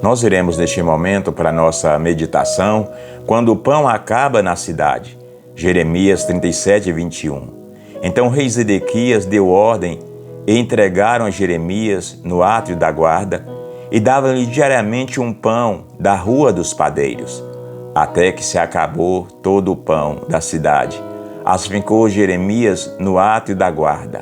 Nós iremos neste momento para a nossa meditação, quando o pão acaba na cidade. Jeremias 37, 21. Então o rei Zedequias deu ordem e entregaram a Jeremias no átrio da guarda e davam-lhe diariamente um pão da rua dos padeiros, até que se acabou todo o pão da cidade. Assim ficou Jeremias no átrio da guarda.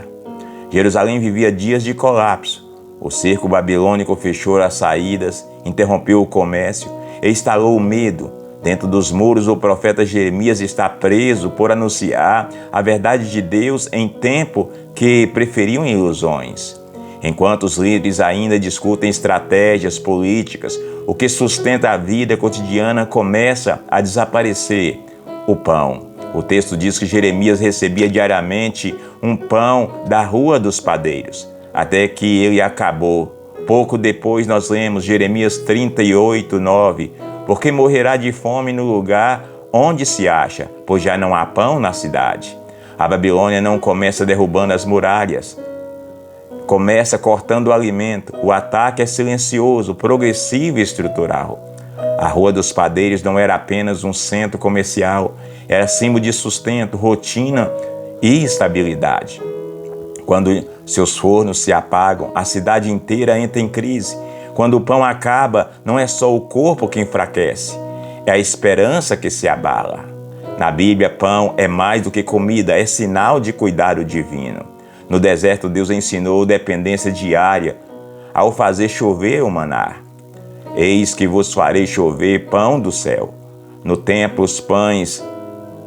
Jerusalém vivia dias de colapso. O cerco babilônico fechou as saídas, interrompeu o comércio e instalou o medo. Dentro dos muros, o profeta Jeremias está preso por anunciar a verdade de Deus em tempo que preferiam ilusões. Enquanto os líderes ainda discutem estratégias políticas, o que sustenta a vida cotidiana começa a desaparecer: o pão. O texto diz que Jeremias recebia diariamente um pão da rua dos padeiros, até que ele acabou. Pouco depois nós lemos Jeremias 38, 9, porque morrerá de fome no lugar onde se acha, pois já não há pão na cidade. A Babilônia não começa derrubando as muralhas, começa cortando o alimento. O ataque é silencioso, progressivo e estrutural. A Rua dos Padeiros não era apenas um centro comercial, era símbolo de sustento, rotina e estabilidade. Quando seus fornos se apagam, a cidade inteira entra em crise. Quando o pão acaba, não é só o corpo que enfraquece, é a esperança que se abala. Na Bíblia, pão é mais do que comida, é sinal de cuidado divino. No deserto, Deus ensinou dependência diária ao fazer chover o maná. Eis que vos farei chover pão do céu. No templo, os pães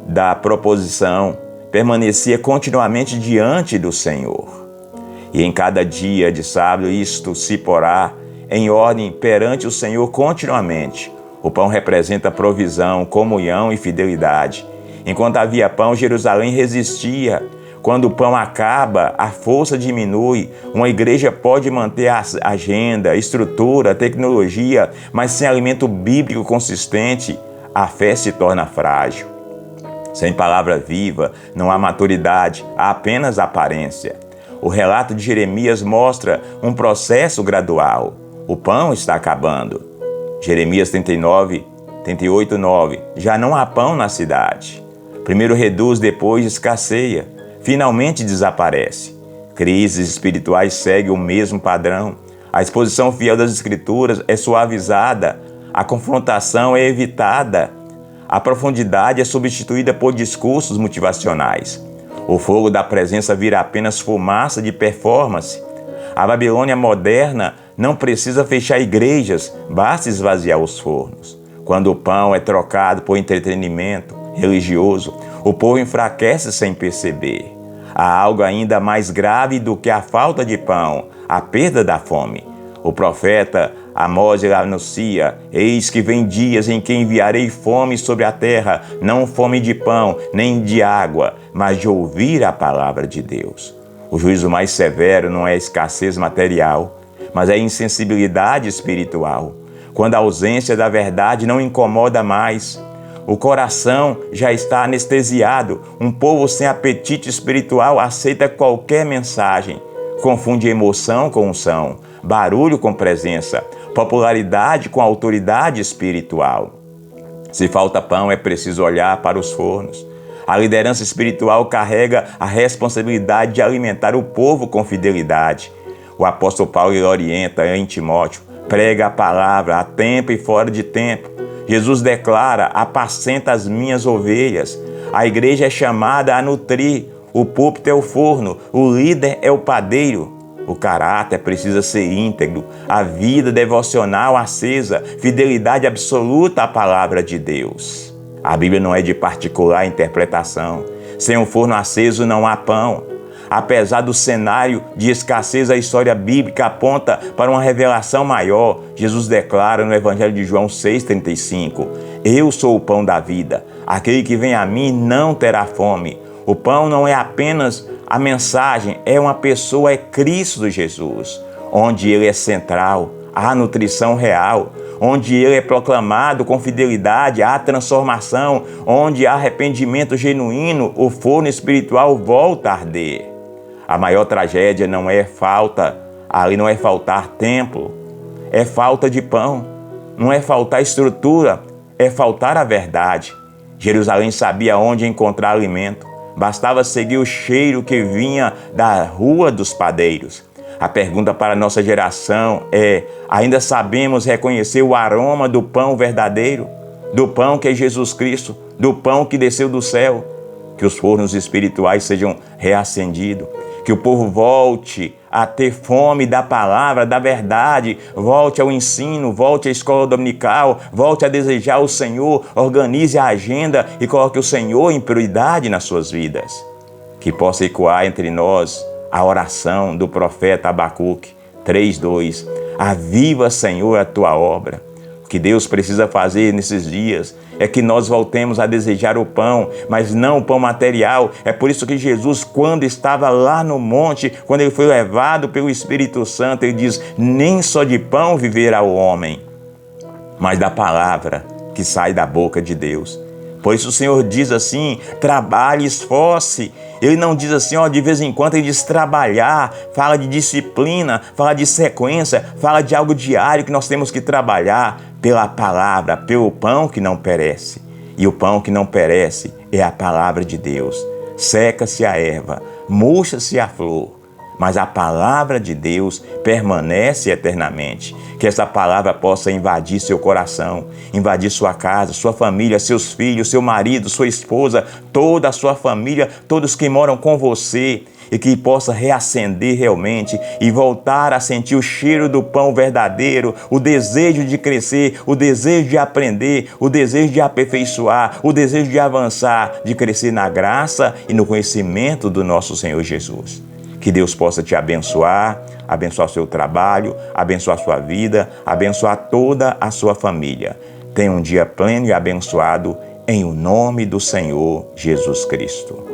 da proposição permanecia continuamente diante do Senhor. E em cada dia de sábado isto se porá em ordem perante o Senhor continuamente. O pão representa provisão, comunhão e fidelidade. Enquanto havia pão, Jerusalém resistia. Quando o pão acaba, a força diminui. Uma igreja pode manter a agenda, estrutura, tecnologia, mas sem alimento bíblico consistente, a fé se torna frágil. Sem palavra viva, não há maturidade, há apenas aparência. O relato de Jeremias mostra um processo gradual. O pão está acabando. Jeremias 38, 9. Já não há pão na cidade. Primeiro reduz, depois escasseia. Finalmente desaparece. Crises espirituais seguem o mesmo padrão. A exposição fiel das Escrituras é suavizada. A confrontação é evitada. A profundidade é substituída por discursos motivacionais. O fogo da presença vira apenas fumaça de performance. A Babilônia moderna não precisa fechar igrejas, basta esvaziar os fornos. Quando o pão é trocado por entretenimento religioso, o povo enfraquece sem perceber. Há algo ainda mais grave do que a falta de pão, a perda da fome. O profeta Amós anuncia: eis que vem dias em que enviarei fome sobre a terra, não fome de pão, nem de água, mas de ouvir a palavra de Deus. O juízo mais severo não é a escassez material, mas é a insensibilidade espiritual. Quando a ausência da verdade não incomoda mais, o coração já está anestesiado. Um povo sem apetite espiritual aceita qualquer mensagem, confunde emoção com unção, barulho com presença, popularidade com autoridade espiritual. Se falta pão, é preciso olhar para os fornos. A liderança espiritual carrega a responsabilidade de alimentar o povo com fidelidade. O apóstolo Paulo orienta em Timóteo: prega a palavra a tempo e fora de tempo. Jesus declara: apacenta as minhas ovelhas. A igreja é chamada a nutrir. O púlpito é o forno, o líder é o padeiro. O caráter precisa ser íntegro, a vida devocional acesa, fidelidade absoluta à palavra de Deus. A Bíblia não é de particular interpretação. Sem um forno aceso não há pão. Apesar do cenário de escassez, a história bíblica aponta para uma revelação maior. Jesus declara no Evangelho de João 6,35: eu sou o pão da vida. Aquele que vem a mim não terá fome. O pão não é apenas a mensagem, é uma pessoa, é Cristo Jesus. Onde Ele é central, há nutrição real. Onde Ele é proclamado com fidelidade, há transformação. Onde há arrependimento genuíno, o forno espiritual volta a arder. A maior tragédia não é faltar templo, é falta de pão. não é faltar estrutura, é faltar a verdade. Jerusalém sabia onde encontrar alimento. Bastava seguir o cheiro que vinha da rua dos padeiros. A pergunta para a nossa geração é: ainda sabemos reconhecer o aroma do pão verdadeiro? Do pão que é Jesus Cristo, do pão que desceu do céu? Que os fornos espirituais sejam reacendidos, que o povo volte a ter fome da palavra, da verdade, volte ao ensino, volte à escola dominical, volte a desejar o Senhor, organize a agenda e coloque o Senhor em prioridade nas suas vidas. Que possa ecoar entre nós a oração do profeta Abacuque 3:2. Aviva, Senhor, a tua obra. O que Deus precisa fazer nesses dias é que nós voltemos a desejar o pão, mas não o pão material. É por isso que Jesus, quando estava lá no monte, quando ele foi levado pelo Espírito Santo, ele diz: nem só de pão viverá o homem, mas da palavra que sai da boca de Deus. Por isso o Senhor diz assim: trabalhe, esforce. Ele não diz assim, de vez em quando, ele diz trabalhar, fala de disciplina, fala de sequência, fala de algo diário que nós temos que trabalhar pela palavra, pelo pão que não perece. E o pão que não perece é a palavra de Deus. Seca-se a erva, murcha-se a flor, mas a palavra de Deus permanece eternamente. Que essa palavra possa invadir seu coração, invadir sua casa, sua família, seus filhos, seu marido, sua esposa, toda a sua família, todos que moram com você, e que possa reacender realmente e voltar a sentir o cheiro do pão verdadeiro, o desejo de crescer, o desejo de aprender, o desejo de aperfeiçoar, o desejo de avançar, de crescer na graça e no conhecimento do nosso Senhor Jesus. Que Deus possa te abençoar, abençoar o seu trabalho, abençoar a sua vida, abençoar toda a sua família. Tenha um dia pleno e abençoado em o nome do Senhor Jesus Cristo.